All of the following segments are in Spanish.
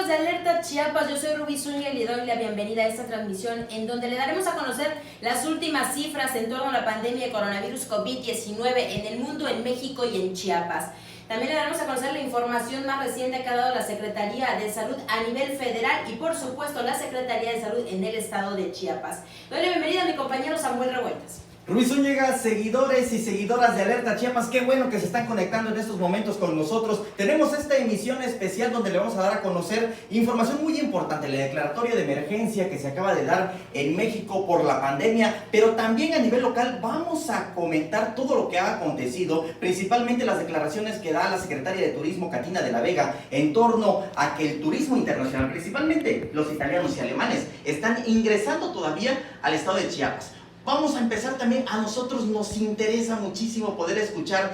amigos de Alerta Chiapas, yo soy Rubí Zúñiga y le doy la bienvenida a esta transmisión en donde le daremos a conocer las últimas cifras en torno a la pandemia de coronavirus COVID-19 en el mundo, en México y en Chiapas. También le daremos a conocer la información más reciente que ha dado la Secretaría de Salud a nivel federal y por supuesto la Secretaría de Salud en el estado de Chiapas. Doy la bienvenida a mi compañero Samuel Revueltas. Rubí Zúñiga, seguidores y seguidoras de Alerta Chiapas, qué bueno que se están conectando en estos momentos con nosotros. Tenemos esta emisión especial donde le vamos a dar a conocer información muy importante, la declaratoria de emergencia que se acaba de dar en México por la pandemia, pero también a nivel local vamos a comentar todo lo que ha acontecido, principalmente las declaraciones que da la secretaria de Turismo, Katina de la Vega, en torno a que el turismo internacional, principalmente los italianos y alemanes, están ingresando todavía al estado de Chiapas. Vamos a empezar también, a nosotros nos interesa muchísimo poder escuchar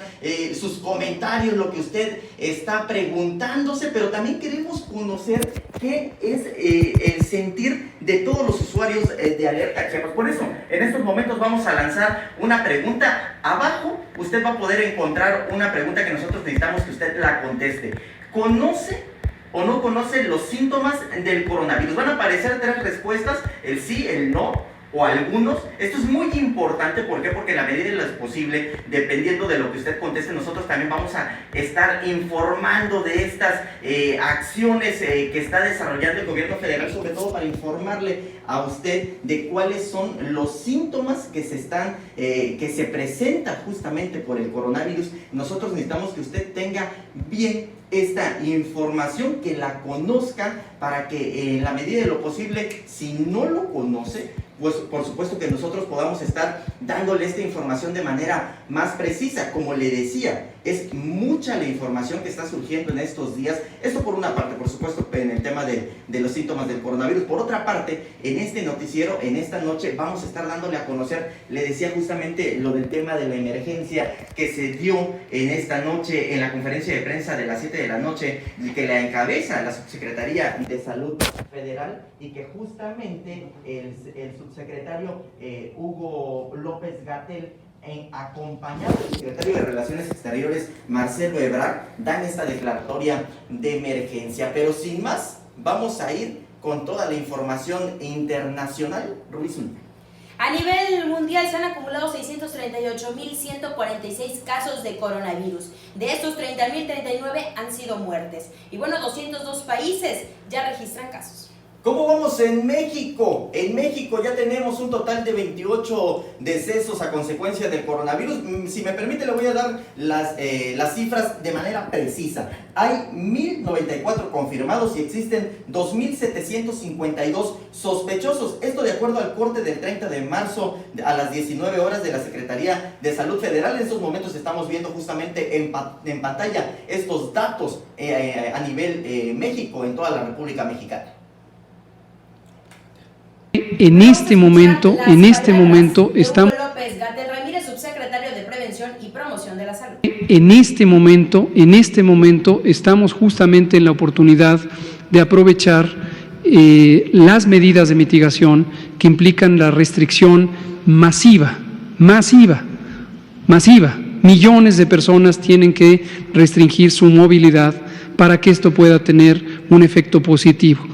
sus comentarios, lo que usted está preguntándose, pero también queremos conocer qué es el sentir de todos los usuarios de Alerta Chiapas. Por eso, en estos momentos vamos a lanzar una pregunta. Abajo usted va a poder encontrar una pregunta que nosotros necesitamos que usted la conteste. ¿Conoce o no conoce los síntomas del coronavirus? Van a aparecer tres respuestas, el sí, el no o algunos. Esto es muy importante, ¿por qué? Porque en la medida de lo posible, dependiendo de lo que usted conteste, nosotros también vamos a estar informando de estas acciones que está desarrollando el gobierno federal, sobre todo para informarle a usted de cuáles son los síntomas que se presentan justamente por el coronavirus. Nosotros necesitamos que usted tenga bien esta información, que la conozca, para que en la medida de lo posible, si no lo conoce, pues por supuesto que nosotros podamos estar dándole esta información de manera más precisa. Como le decía, es mucha la información que está surgiendo en estos días. Esto por una parte, por supuesto, en el tema de los síntomas del coronavirus. Por otra parte, en este noticiero, en esta noche, vamos a estar dándole a conocer, le decía justamente lo del tema de la emergencia que se dio en esta noche en la conferencia de prensa de las 7 de la noche, que la encabeza la Subsecretaría de Salud Federal, y que justamente el subsecretario Hugo López-Gatell, acompañado del secretario de Relaciones Exteriores Marcelo Ebrard, dan esta declaratoria de emergencia. Pero sin más, vamos a ir con toda la información internacional. Rubí Zúñiga. A nivel mundial se han acumulado 638.146 casos de coronavirus. De estos, 30.039 han sido muertes. Y bueno, 202 países ya registran casos. ¿Cómo vamos en México? En México ya tenemos un total de 28 decesos a consecuencia del coronavirus. Si me permite, le voy a dar las cifras de manera precisa. Hay 1.094 confirmados y existen 2.752 sospechosos. Esto de acuerdo al corte del 30 de marzo a las 19 horas de la Secretaría de Salud Federal. En estos momentos estamos viendo justamente en pantalla estos datos a nivel México, en toda la República Mexicana. En este momento estamos. López-Gatell Ramírez, subsecretario de Prevención y Promoción de la Salud. En este momento estamos justamente en la oportunidad de aprovechar las medidas de mitigación que implican la restricción masiva. Millones de personas tienen que restringir su movilidad para que esto pueda tener un efecto positivo.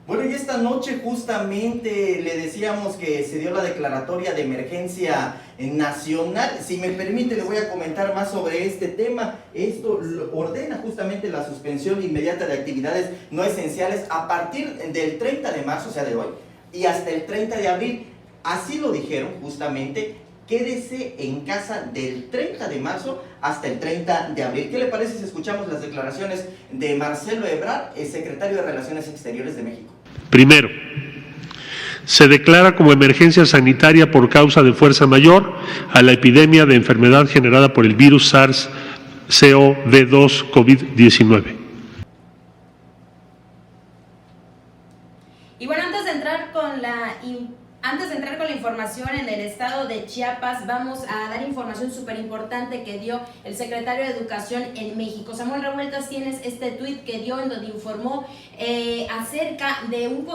Bueno, y esta noche justamente le decíamos que se dio la declaratoria de emergencia nacional. Si me permite, le voy a comentar más sobre este tema. Esto ordena justamente la suspensión inmediata de actividades no esenciales a partir del 30 de marzo, o sea de hoy, y hasta el 30 de abril. Así lo dijeron justamente. Quédese en casa del 30 de marzo hasta el 30 de abril. ¿Qué le parece si escuchamos las declaraciones de Marcelo Ebrard, el secretario de Relaciones Exteriores de México? Primero, se declara como emergencia sanitaria por causa de fuerza mayor a la epidemia de enfermedad generada por el virus SARS-CoV-2 COVID-19. Y bueno, antes de entrar con la información información en el estado de Chiapas. Vamos a dar información súper importante que dio el secretario de Educación en México. Samuel Revueltas, tienes este tuit que dio en donde informó acerca de un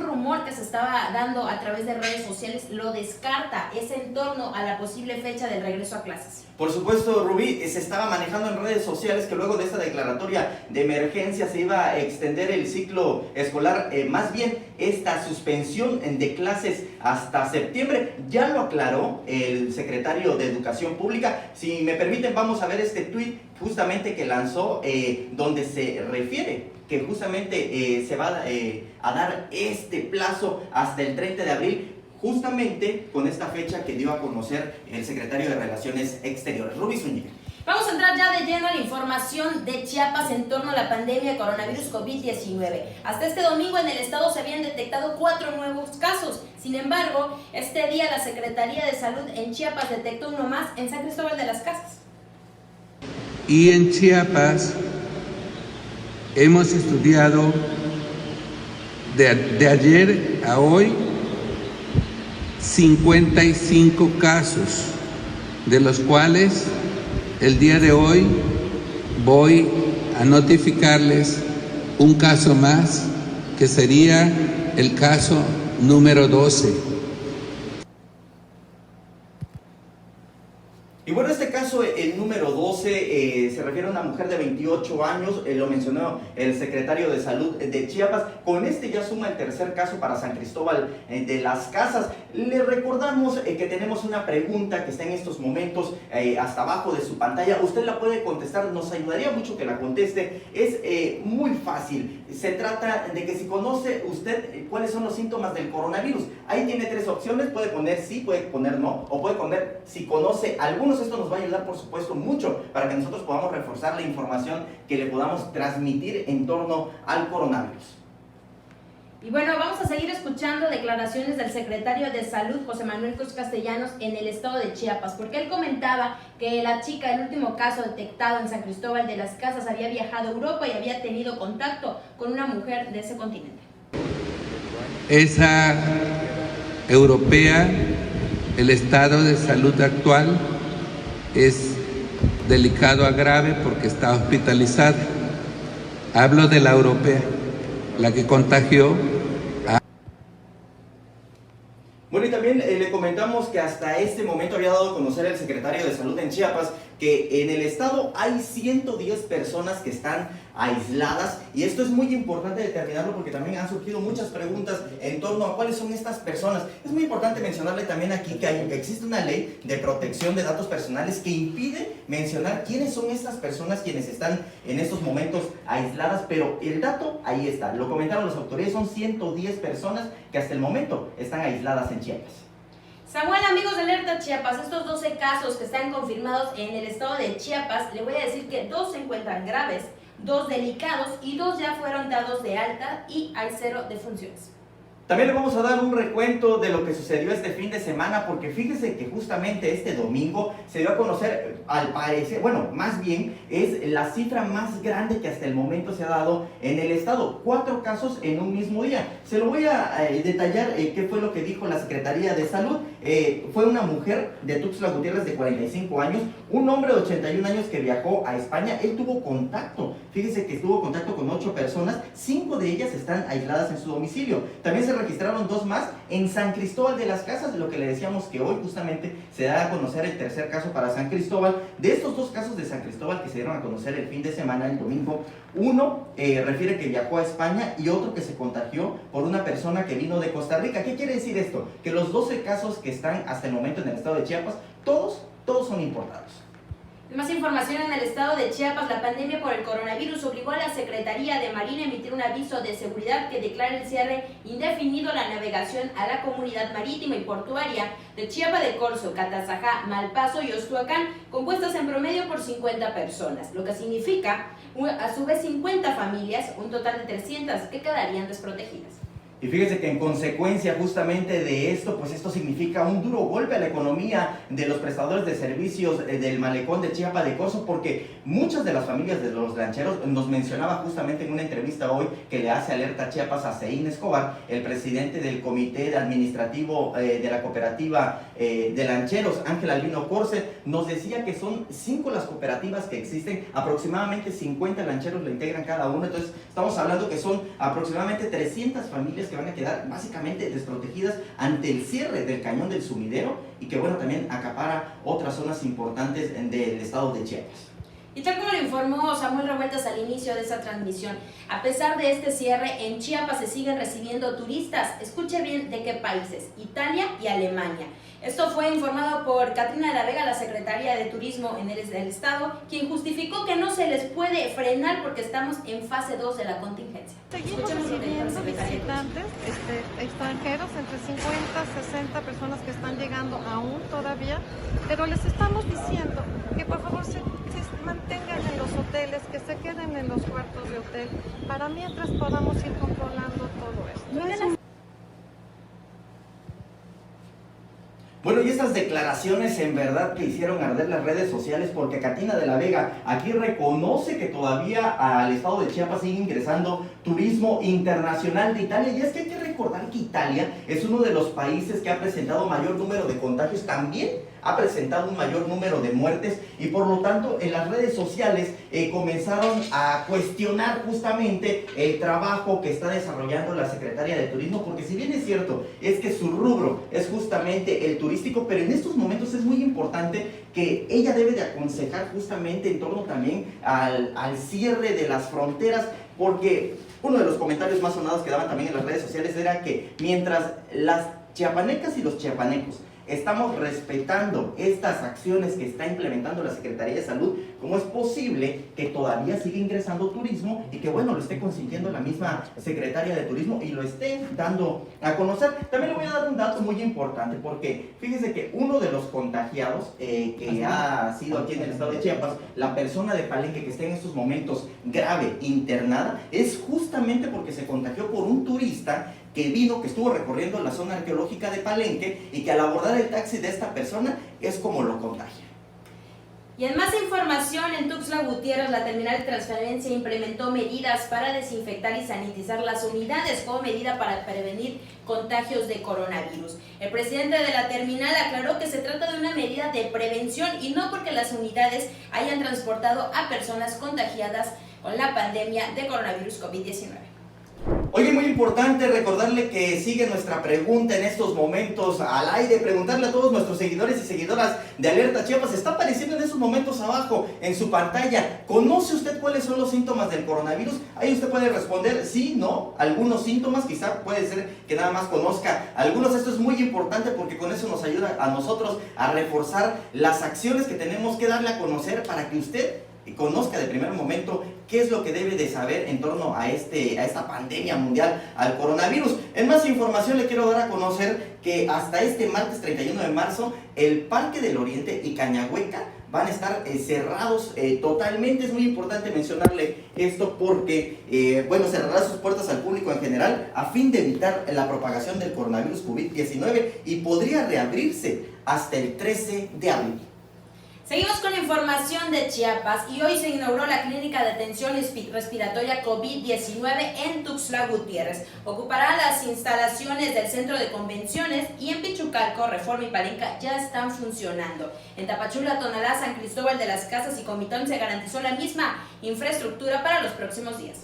rumor que se estaba dando a través de redes sociales. Lo descarta, es en torno a la posible fecha del regreso a clases. Por supuesto, Rubí, se estaba manejando en redes sociales que luego de esta declaratoria de emergencia se iba a extender el ciclo escolar, más bien esta suspensión de clases hasta septiembre. Ya lo aclaró el secretario de Educación Pública. Si me permiten, vamos a ver este tuit justamente que lanzó, donde se refiere que justamente se va a dar este plazo hasta el 30 de abril, justamente con esta fecha que dio a conocer el secretario de Relaciones Exteriores, Rubí Zúñiga. Vamos a entrar ya de lleno a la información de Chiapas en torno a la pandemia de coronavirus COVID-19. Hasta este domingo en el estado se habían detectado 4 nuevos casos. Sin embargo, este día la Secretaría de Salud en Chiapas detectó uno más en San Cristóbal de las Casas. Y en Chiapas hemos estudiado de ayer a hoy 55 casos, de los cuales el día de hoy voy a notificarles un caso más, que sería el caso número 12. Y bueno, este caso, el número 12, se refiere a una mujer de 28 años, lo mencionó el secretario de Salud de Chiapas. Con este ya suma el tercer caso para San Cristóbal de las Casas. Le recordamos que tenemos una pregunta que está en estos momentos hasta abajo de su pantalla. Usted la puede contestar, nos ayudaría mucho que la conteste. Es muy fácil. Se trata de que si conoce usted cuáles son los síntomas del coronavirus. Ahí tiene 3 opciones, puede poner sí, puede poner no, o puede poner si conoce algunos. Esto nos va a ayudar, por supuesto, mucho para que nosotros podamos reforzar la información que le podamos transmitir en torno al coronavirus. Y bueno, vamos a seguir escuchando declaraciones del secretario de Salud, José Manuel Cruz Castellanos, en el estado de Chiapas, porque él comentaba que la chica, el último caso detectado en San Cristóbal de las Casas, había viajado a Europa y había tenido contacto con una mujer de ese continente. Esa europea, el estado de salud actual es delicado a grave porque está hospitalizada. Hablo de la europea, la que contagió. Bueno, y también le comentamos que hasta este momento había dado a conocer el secretario de Salud en Chiapas que en el estado hay 110 personas que están aisladas, y esto es muy importante determinarlo porque también han surgido muchas preguntas en torno a cuáles son estas personas. Es muy importante mencionarle también aquí que existe una ley de protección de datos personales que impide mencionar quiénes son estas personas quienes están en estos momentos aisladas, pero el dato ahí está, lo comentaron las autoridades, son 110 personas que hasta el momento están aisladas en Chiapas. Samuel, amigos de Alerta Chiapas, estos 12 casos que están confirmados en el estado de Chiapas, le voy a decir que 2 se encuentran graves, 2 delicados y 2 ya fueron dados de alta y hay 0 defunciones. También le vamos a dar un recuento de lo que sucedió este fin de semana, porque fíjese que justamente este domingo se dio a conocer, al parecer, bueno, más bien es la cifra más grande que hasta el momento se ha dado en el estado. 4 casos en un mismo día. Se lo voy a detallar qué fue lo que dijo la Secretaría de Salud. Fue una mujer de Tuxtla Gutiérrez de 45 años, un hombre de 81 años que viajó a España. Él tuvo contacto, fíjese que tuvo contacto con 8 personas, 5 de ellas están aisladas en su domicilio. También se registraron 2 más en San Cristóbal de las Casas, lo que le decíamos que hoy justamente se da a conocer el tercer caso para San Cristóbal. De estos 2 casos de San Cristóbal que se dieron a conocer el fin de semana, el domingo, uno refiere que viajó a España y otro que se contagió por una persona que vino de Costa Rica. ¿Qué quiere decir esto? Que los 12 casos que están hasta el momento en el estado de Chiapas, todos son importados. Más información en el estado de Chiapas. La pandemia por el coronavirus obligó a la Secretaría de Marina a emitir un aviso de seguridad que declara el cierre indefinido a la navegación a la comunidad marítima y portuaria de Chiapa de Corzo, Catazajá, Malpaso y Ostuacán, compuestas en promedio por 50 personas, lo que significa a su vez 50 familias, un total de 300 que quedarían desprotegidas. Y fíjese que en consecuencia justamente de esto, pues esto significa un duro golpe a la economía de los prestadores de servicios del malecón de Chiapa de Corzo, porque muchas de las familias de los lancheros, nos mencionaba justamente en una entrevista hoy que le hace Alerta Chiapas a Seín Escobar, el presidente del comité administrativo de la cooperativa de lancheros, Ángel Albino Corce, nos decía que son 5 las cooperativas que existen, aproximadamente 50 lancheros lo integran cada uno, entonces estamos hablando que son aproximadamente 300 familias que van a quedar básicamente desprotegidas ante el cierre del cañón del sumidero y que bueno, también acapara otras zonas importantes del estado de Chiapas. Y tal como lo informó Samuel Revueltas al inicio de esta transmisión, a pesar de este cierre, en Chiapas se siguen recibiendo turistas. Escuche bien de qué países: Italia y Alemania. Esto fue informado por Catrina de la Vega, la secretaria de Turismo en el estado, quien justificó que no se les puede frenar porque estamos en fase 2 de la contingencia. Seguimos recibiendo visitantes extranjeros, entre 50 y 60 personas que están llegando aún todavía, pero les estamos diciendo que por favor se mantengan en los hoteles, que se queden en los cuartos de hotel, para mientras podamos ir controlando todo esto. Bueno, y estas declaraciones en verdad que hicieron arder las redes sociales, porque Catrina de la Vega aquí reconoce que todavía al estado de Chiapas sigue ingresando turismo internacional de Italia, y es que hay que recordar que Italia es uno de los países que ha presentado mayor número de contagios, también ha presentado un mayor número de muertes, y por lo tanto en las redes sociales comenzaron a cuestionar justamente el trabajo que está desarrollando la Secretaría de Turismo, porque si bien es cierto, es que su rubro es justamente el turístico, pero en estos momentos es muy importante que ella debe de aconsejar justamente en torno también al cierre de las fronteras, porque uno de los comentarios más sonados que daban también en las redes sociales era que mientras las chiapanecas y los chiapanecos estamos respetando estas acciones que está implementando la Secretaría de Salud, ¿cómo es posible que todavía siga ingresando turismo y que bueno, lo esté consintiendo la misma Secretaría de Turismo y lo esté dando a conocer? También le voy a dar un dato muy importante, porque fíjese que uno de los contagiados que ha sido aquí en el estado de Chiapas, la persona de Palenque que está en estos momentos grave, internada, es justamente porque se contagió por un turista que vino, que estuvo recorriendo la zona arqueológica de Palenque, y que al abordar el taxi de esta persona es como lo contagia. Y en más información, en Tuxtla Gutiérrez, la terminal de transferencia implementó medidas para desinfectar y sanitizar las unidades como medida para prevenir contagios de coronavirus. El presidente de la terminal aclaró que se trata de una medida de prevención y no porque las unidades hayan transportado a personas contagiadas con la pandemia de coronavirus COVID-19. Oye, muy importante recordarle que sigue nuestra pregunta en estos momentos al aire, preguntarle a todos nuestros seguidores y seguidoras de Alerta Chiapas. Está apareciendo en estos momentos abajo en su pantalla. ¿Conoce usted cuáles son los síntomas del coronavirus? Ahí usted puede responder sí, no, algunos síntomas, quizá puede ser que nada más conozca algunos. Esto es muy importante porque con eso nos ayuda a nosotros a reforzar las acciones que tenemos que darle a conocer para que usted conozca de primer momento qué es lo que debe de saber en torno a esta pandemia mundial, al coronavirus. En más información le quiero dar a conocer que hasta este martes 31 de marzo el Parque del Oriente y Cañahueca van a estar cerrados totalmente. Es muy importante mencionarle esto porque, bueno, cerrará sus puertas al público en general a fin de evitar la propagación del coronavirus COVID-19 y podría reabrirse hasta el 13 de abril. Seguimos con la información de Chiapas y hoy se inauguró la Clínica de Atención Respiratoria COVID-19 en Tuxtla Gutiérrez. Ocupará las instalaciones del Centro de Convenciones y en Pichucalco, Reforma y Palenca ya están funcionando. En Tapachula, Tonalá, San Cristóbal de las Casas y Comitán se garantizó la misma infraestructura para los próximos días.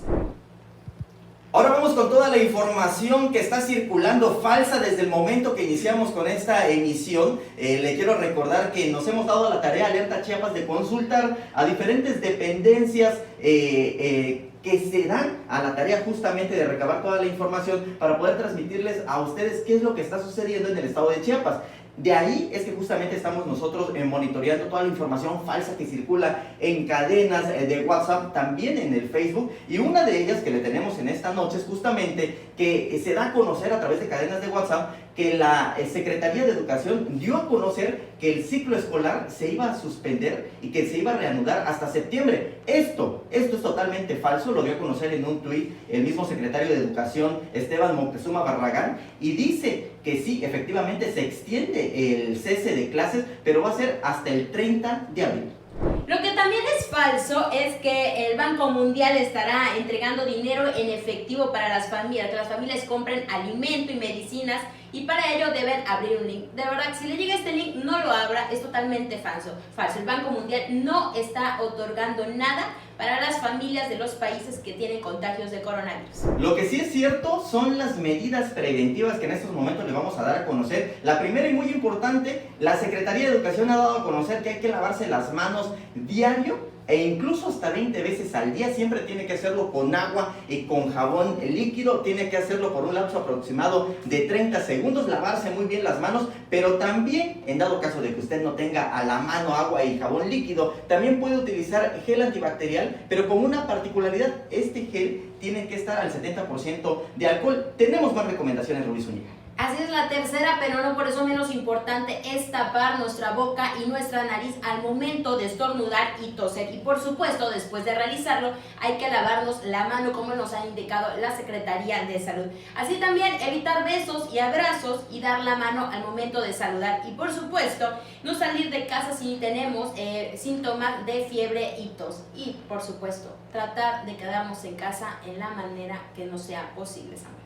Ahora vamos con toda la información que está circulando falsa desde el momento que iniciamos con esta emisión. Le quiero recordar que nos hemos dado la tarea Alerta Chiapas de consultar a diferentes dependencias que se dan a la tarea justamente de recabar toda la información para poder transmitirles a ustedes qué es lo que está sucediendo en el estado de Chiapas. De ahí es que justamente estamos nosotros monitoreando toda la información falsa que circula en cadenas de WhatsApp, también en el Facebook, y una de ellas que le tenemos en esta noche es justamente que se da a conocer a través de cadenas de WhatsApp que la Secretaría de Educación dio a conocer que el ciclo escolar se iba a suspender y que se iba a reanudar hasta septiembre. Esto es totalmente falso, lo dio a conocer en un tuit el mismo secretario de Educación, Esteban Moctezuma Barragán, y dice que sí, efectivamente se extiende el cese de clases, pero va a ser hasta el 30 de abril. Lo que también es falso es que el Banco Mundial estará entregando dinero en efectivo para las familias, que las familias compren alimento y medicinas, y para ello deben abrir un link. De verdad, si le llega este link, no lo abra, es totalmente falso. El Banco Mundial no está otorgando nada para las familias de los países que tienen contagios de coronavirus. Lo que sí es cierto son las medidas preventivas que en estos momentos le vamos a dar a conocer. La primera y muy importante, la Secretaría de Educación ha dado a conocer que hay que lavarse las manos diario e incluso hasta 20 veces al día. Siempre tiene que hacerlo con agua y con jabón líquido. Tiene que hacerlo por un lapso aproximado de 30 segundos, lavarse muy bien las manos, pero también, en dado caso de que usted no tenga a la mano agua y jabón líquido, también puede utilizar gel antibacterial, pero con una particularidad: este gel tiene que estar al 70% de alcohol. Tenemos más recomendaciones, Rubí Zúñiga. Así es, la tercera, pero no por eso menos importante, es tapar nuestra boca y nuestra nariz al momento de estornudar y toser. Y por supuesto, después de realizarlo, hay que lavarnos la mano, como nos ha indicado la Secretaría de Salud. Así también evitar besos y abrazos y dar la mano al momento de saludar. Y por supuesto, no salir de casa si tenemos síntomas de fiebre y tos. Y por supuesto, tratar de quedarnos en casa en la manera que nos sea posible, Samuel.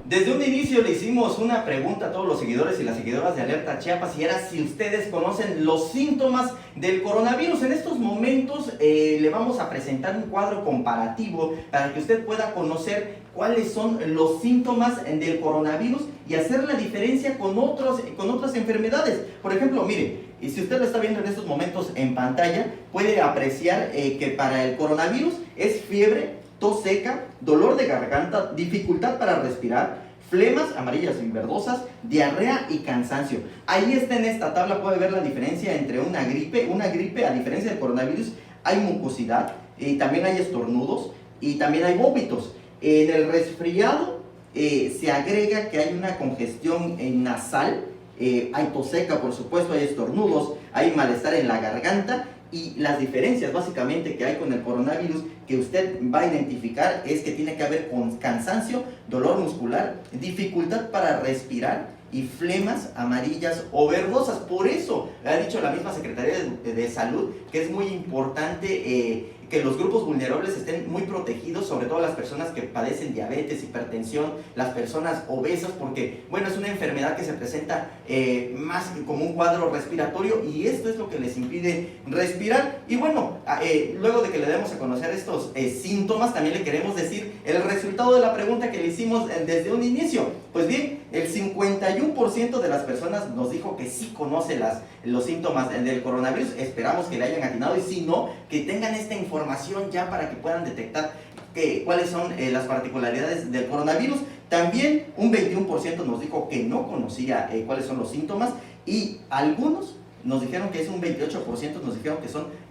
Desde un inicio le hicimos una pregunta a todos los seguidores y las seguidoras de Alerta Chiapas, y era si ustedes conocen los síntomas del coronavirus. En estos momentos le vamos a presentar un cuadro comparativo para que usted pueda conocer cuáles son los síntomas del coronavirus y hacer la diferencia con otras enfermedades. Por ejemplo, mire, y si usted lo está viendo en estos momentos en pantalla, puede apreciar que para el coronavirus es fiebre, tos seca, dolor de garganta, dificultad para respirar, flemas amarillas y verdosas, diarrea y cansancio. Ahí está en esta tabla, puede ver la diferencia entre una gripe, a diferencia del coronavirus, hay mucosidad, y también hay estornudos y también hay vómitos. En el resfriado se agrega que hay una congestión nasal, hay tos seca, por supuesto, hay estornudos, hay malestar en la garganta. Y las diferencias básicamente que hay con el coronavirus que usted va a identificar es que tiene que haber con cansancio, dolor muscular, dificultad para respirar y flemas amarillas o verdosas. Por eso ha dicho la misma Secretaría de Salud que es muy importante que los grupos vulnerables estén muy protegidos, sobre todo las personas que padecen diabetes, hipertensión, las personas obesas, porque bueno, es una enfermedad que se presenta más como un cuadro respiratorio, y esto es lo que les impide respirar. Y bueno, luego de que le demos a conocer estos síntomas, también le queremos decir el resultado de la pregunta que le hicimos desde un inicio. Pues bien, el 51% de las personas nos dijo que sí conoce los síntomas del coronavirus. Esperamos que le hayan atinado, y si no, que tengan esta información ya para que puedan detectar cuáles son las particularidades del coronavirus. También un 21% nos dijo que no conocía cuáles son los síntomas, y algunos nos dijeron que es un 28%, nos dijeron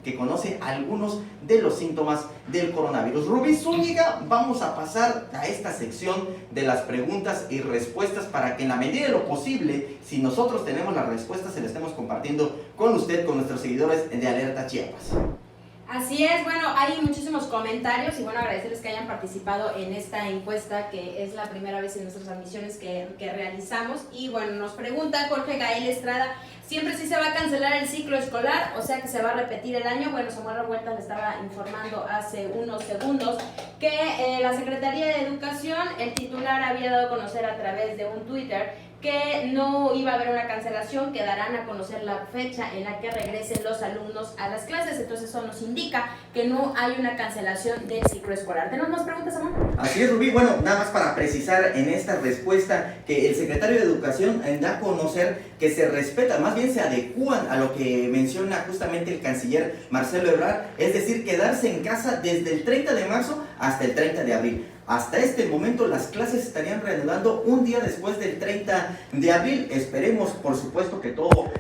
que conoce algunos de los síntomas del coronavirus. Rubí Zúñiga, vamos a pasar a esta sección de las preguntas y respuestas para que en la medida de lo posible, si nosotros tenemos las respuestas, se las estemos compartiendo con usted, con nuestros seguidores de Alerta Chiapas. Así es, bueno, hay muchísimos comentarios y bueno, agradecerles que hayan participado en esta encuesta, que es la primera vez en nuestras transmisiones que realizamos. Y bueno, nos pregunta Jorge Gael Estrada, ¿siempre sí se va a cancelar el ciclo escolar? O sea, que se va a repetir el año. Bueno, Samuel Revuelta le estaba informando hace unos segundos que la Secretaría de Educación, el titular había dado a conocer a través de un Twitter que no iba a haber una cancelación, que darán a conocer la fecha en la que regresen los alumnos a las clases. Entonces eso nos indica que no hay una cancelación del ciclo escolar. ¿Tenemos más preguntas, Amor? Así es, Rubí. Bueno, nada más para precisar en esta respuesta que el secretario de Educación da a conocer que se respeta, más bien bien se adecúan a lo que menciona justamente el canciller Marcelo Ebrard, es decir, quedarse en casa desde el 30 de marzo hasta el 30 de abril. Hasta este momento las clases estarían reanudando un día después del 30 de abril. Esperemos, por supuesto, que todo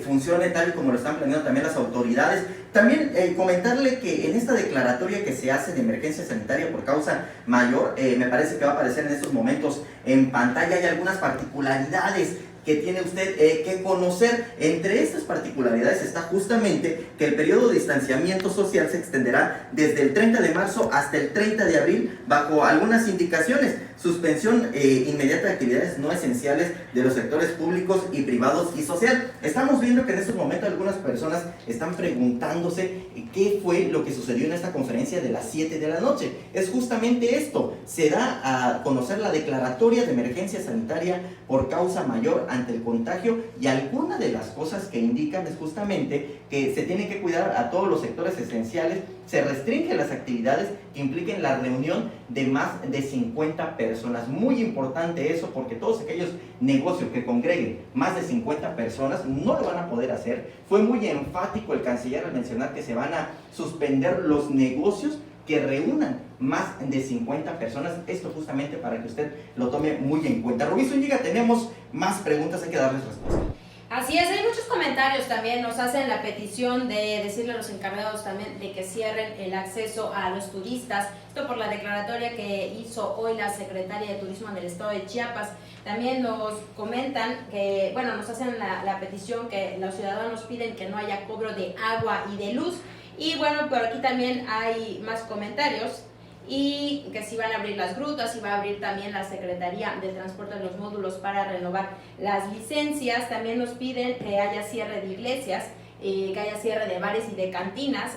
funcione tal y como lo están planeando también las autoridades. También comentarle que en esta declaratoria que se hace de emergencia sanitaria por causa mayor, me parece que va a aparecer en estos momentos en pantalla, hay algunas particularidades que tiene usted que conocer. Entre estas particularidades está justamente que el periodo de distanciamiento social se extenderá desde el 30 de marzo hasta el 30 de abril bajo algunas indicaciones. Suspensión inmediata de actividades no esenciales de los sectores públicos y privados y social. Estamos viendo que en estos momentos algunas personas están preguntándose qué fue lo que sucedió en esta conferencia de las 7 de la noche. Es justamente esto, se da a conocer la declaratoria de emergencia sanitaria por causa mayor ante el contagio, y alguna de las cosas que indican es justamente que se tiene que cuidar a todos los sectores esenciales, se restringen las actividades que impliquen la reunión de más de 50 personas. Muy importante eso, porque todos aquellos negocios que congreguen más de 50 personas no lo van a poder hacer. Fue muy enfático el canciller al mencionar que se van a suspender los negocios que reúnan más de 50 personas. Esto justamente para que usted lo tome muy en cuenta. Rubí Zúñiga, tenemos más preguntas, hay que darles respuesta. Así es, hay muchos comentarios también, nos hacen la petición de decirle a los encargados también de que cierren el acceso a los turistas, esto por la declaratoria que hizo hoy la secretaria de Turismo del Estado de Chiapas. También nos comentan que, bueno, nos hacen la petición que los ciudadanos piden que no haya cobro de agua y de luz, y bueno, por aquí también hay más comentarios, y que si van a abrir las grutas, y va a abrir también la Secretaría de Transporte de los módulos para renovar las licencias. También nos piden que haya cierre de iglesias, que haya cierre de bares y de cantinas.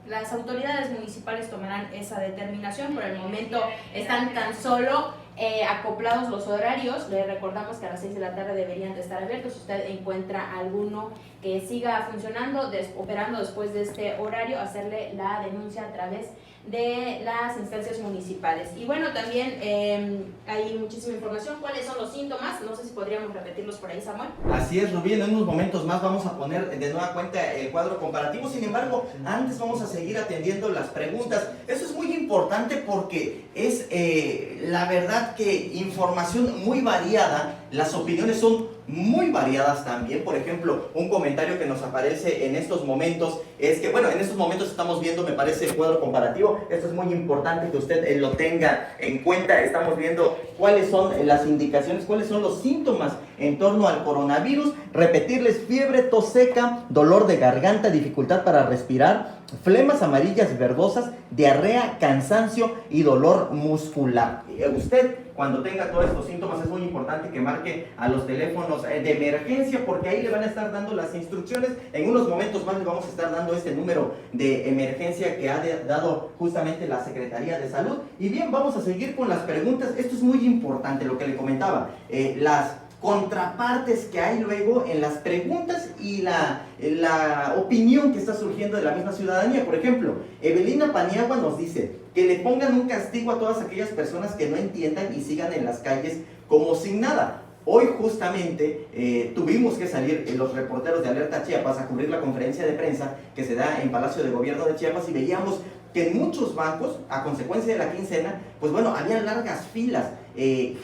Las autoridades municipales tomarán esa determinación. Por el momento están tan solo acoplados los horarios. Les recordamos que a las 6 de la tarde deberían de estar abiertos. Si usted encuentra alguno que siga funcionando, operando después de este horario, hacerle la denuncia a través de las instancias municipales. Y bueno, también hay muchísima información. ¿Cuáles son los síntomas? No sé si podríamos repetirlos por ahí, Samuel. Así es, Rubí, en unos momentos más vamos a poner de nueva cuenta el cuadro comparativo. Sin embargo, antes vamos a seguir atendiendo las preguntas. Eso es muy importante porque es la verdad que información muy variada, las opiniones son muy variadas también. Por ejemplo, un comentario que nos aparece en estos momentos es que, bueno, en estos momentos estamos viendo, me parece, el cuadro comparativo. Esto es muy importante que usted lo tenga en cuenta. Estamos viendo cuáles son las indicaciones, cuáles son los síntomas en torno al coronavirus. Repetirles: fiebre, tos seca, dolor de garganta, dificultad para respirar, flemas amarillas verdosas, diarrea, cansancio y dolor muscular. Usted, cuando tenga todos estos síntomas, es muy importante que marque a los teléfonos de emergencia, porque ahí le van a estar dando las instrucciones. En unos momentos más le vamos a estar dando este número de emergencia que ha dado justamente la Secretaría de Salud. Y bien, vamos a seguir con las preguntas. Esto es muy importante, lo que le comentaba, las contrapartes que hay luego en las preguntas y la opinión que está surgiendo de la misma ciudadanía. Por ejemplo, Evelina Paniagua nos dice que le pongan un castigo a todas aquellas personas que no entiendan y sigan en las calles como sin nada. Hoy justamente tuvimos que salir los reporteros de Alerta Chiapas a cubrir la conferencia de prensa que se da en Palacio de Gobierno de Chiapas, y veíamos que en muchos bancos, a consecuencia de la quincena, pues bueno, había largas filas,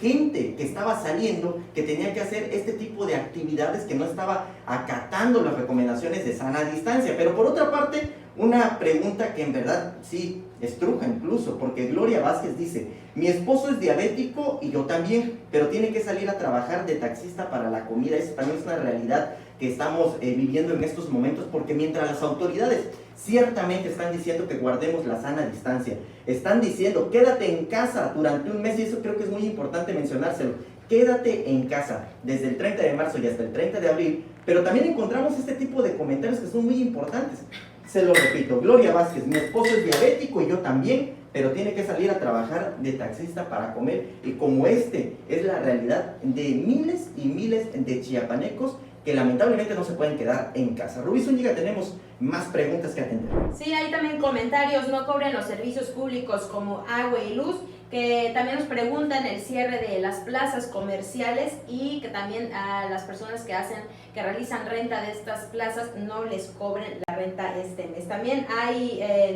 gente que estaba saliendo, que tenía que hacer este tipo de actividades, que no estaba acatando las recomendaciones de sana distancia. Pero por otra parte, una pregunta que en verdad sí estruja incluso, porque Gloria Vázquez dice: mi esposo es diabético y yo también, pero tiene que salir a trabajar de taxista para la comida. Eso también es una realidad que estamos viviendo en estos momentos, porque mientras las autoridades ciertamente están diciendo que guardemos la sana distancia, están diciendo quédate en casa durante un mes, y eso creo que es muy importante mencionárselo, quédate en casa desde el 30 de marzo y hasta el 30 de abril, pero también encontramos este tipo de comentarios que son muy importantes. Se lo repito: Gloria Vázquez, mi esposo es diabético y yo también, pero tiene que salir a trabajar de taxista para comer. Y como es la realidad de miles y miles de chiapanecos que lamentablemente no se pueden quedar en casa. Rubí Zúñiga, tenemos más preguntas que atender. Sí, hay también comentarios: no cobren los servicios públicos como agua y luz, que también nos preguntan el cierre de las plazas comerciales y que también a las personas que realizan renta de estas plazas no les cobren la renta este mes. También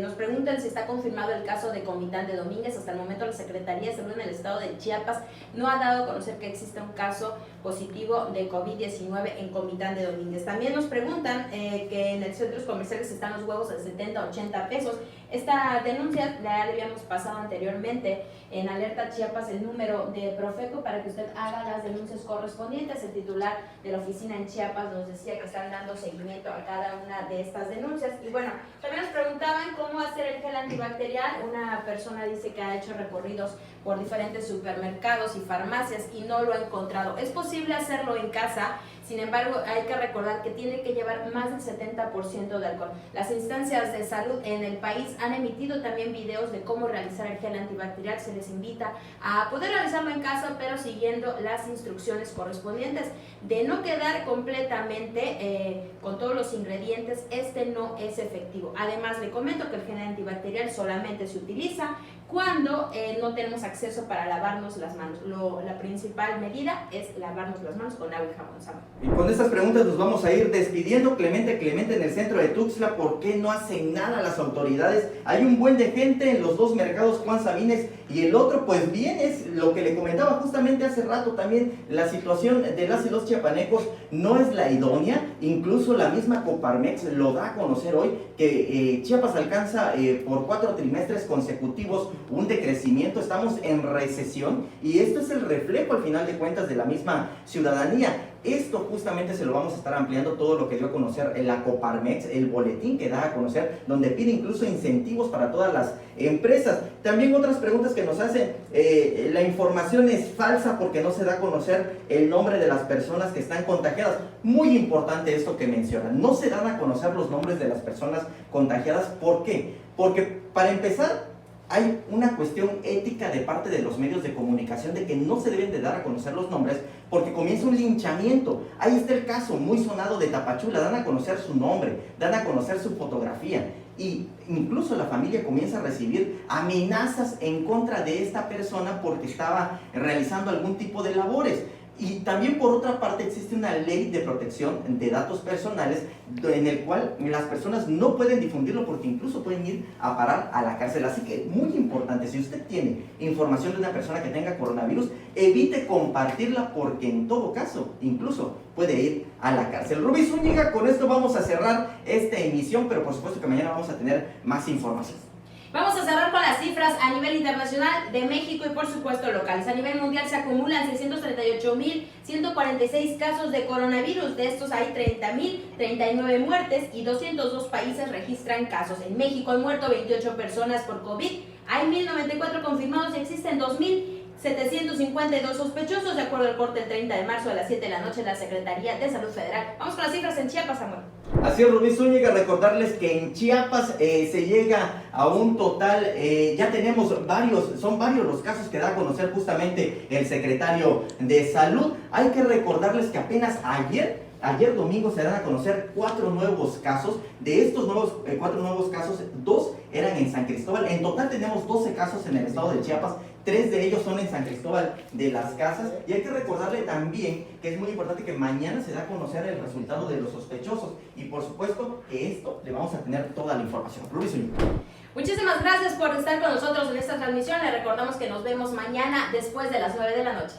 nos preguntan si está confirmado el caso de Comitán de Domínguez. Hasta el momento la Secretaría de Salud en el estado de Chiapas no ha dado a conocer que existe un caso positivo de COVID-19 en Comitán de Domínguez. También nos preguntan que en el centros comerciales están los huevos de 70 a 80 pesos. Esta denuncia la habíamos pasado anteriormente en Alerta Chiapas, el número de Profeco, para que usted haga las denuncias correspondientes. El titular de la oficina en Chiapas nos decía que están dando seguimiento a cada una de estas denuncias. Y bueno, también nos preguntaban cómo hacer el gel antibacterial. Una persona dice que ha hecho recorridos por diferentes supermercados y farmacias y no lo ha encontrado. Es posible hacerlo en casa, sin embargo hay que recordar que tiene que llevar más del 70% de alcohol. Las instancias de salud en el país han emitido también videos de cómo realizar el gel antibacterial. Se les invita a poder realizarlo en casa, pero siguiendo las instrucciones correspondientes. De no quedar completamente con todos los ingredientes, este no es efectivo. Además, le comento que el gel antibacterial solamente se utiliza cuando no tenemos acceso para lavarnos las manos. La principal medida es lavarnos las manos con agua y jabón. Y con estas preguntas nos vamos a ir despidiendo. Clemente en el centro de Tuxtla, ¿por qué no hacen nada las autoridades? Hay un buen de gente en los dos mercados, Juan Sabines y el otro, pues bien, es lo que le comentaba justamente hace rato también. La situación de las y los chiapanecos no es la idónea. Incluso la misma Coparmex lo da a conocer hoy, que Chiapas alcanza por 4 trimestres consecutivos un decrecimiento. Estamos en recesión y esto es el reflejo al final de cuentas de la misma ciudadanía. Esto justamente se lo vamos a estar ampliando, todo lo que dio a conocer la Coparmex, el boletín que da a conocer, donde pide incluso incentivos para todas las empresas. También otras preguntas que nos hacen, la información es falsa porque no se da a conocer el nombre de las personas que están contagiadas. Muy importante esto que mencionan, no se dan a conocer los nombres de las personas contagiadas. ¿Por qué? Porque para empezar, hay una cuestión ética de parte de los medios de comunicación de que no se deben de dar a conocer los nombres porque comienza un linchamiento. Ahí está el caso muy sonado de Tapachula, dan a conocer su nombre, dan a conocer su fotografía y incluso la familia comienza a recibir amenazas en contra de esta persona porque estaba realizando algún tipo de labores. Y también por otra parte existe una ley de protección de datos personales en el cual las personas no pueden difundirlo porque incluso pueden ir a parar a la cárcel. Así que muy importante, si usted tiene información de una persona que tenga coronavirus, evite compartirla porque en todo caso incluso puede ir a la cárcel. Rubí Zúñiga, con esto vamos a cerrar esta emisión, pero por supuesto que mañana vamos a tener más información. Vamos a cerrar con las cifras a nivel internacional de México y por supuesto locales. A nivel mundial se acumulan 638.146 casos de coronavirus. De estos hay 30.039 muertes y 202 países registran casos. En México han muerto 28 personas por COVID. Hay 1.094 confirmados y existen 2.752 sospechosos, de acuerdo al corte el 30 de marzo a las 7 de la noche de la Secretaría de Salud Federal. Vamos con las cifras en Chiapas, Samuel. Así es, Rubí Zúñiga, recordarles que en Chiapas se llega a un total, ya tenemos son varios los casos que da a conocer justamente el secretario de Salud. Hay que recordarles que apenas ayer domingo se dan a conocer 4 nuevos casos. De estos 4 nuevos casos, 2 eran en San Cristóbal. En total tenemos 12 casos en el estado de Chiapas. 3 de ellos son en San Cristóbal de las Casas. Y hay que recordarle también que es muy importante que mañana se da a conocer el resultado de los sospechosos. Y por supuesto que esto le vamos a tener toda la información. Muchísimas gracias por estar con nosotros en esta transmisión. Le recordamos que nos vemos mañana después de las 9 de la noche.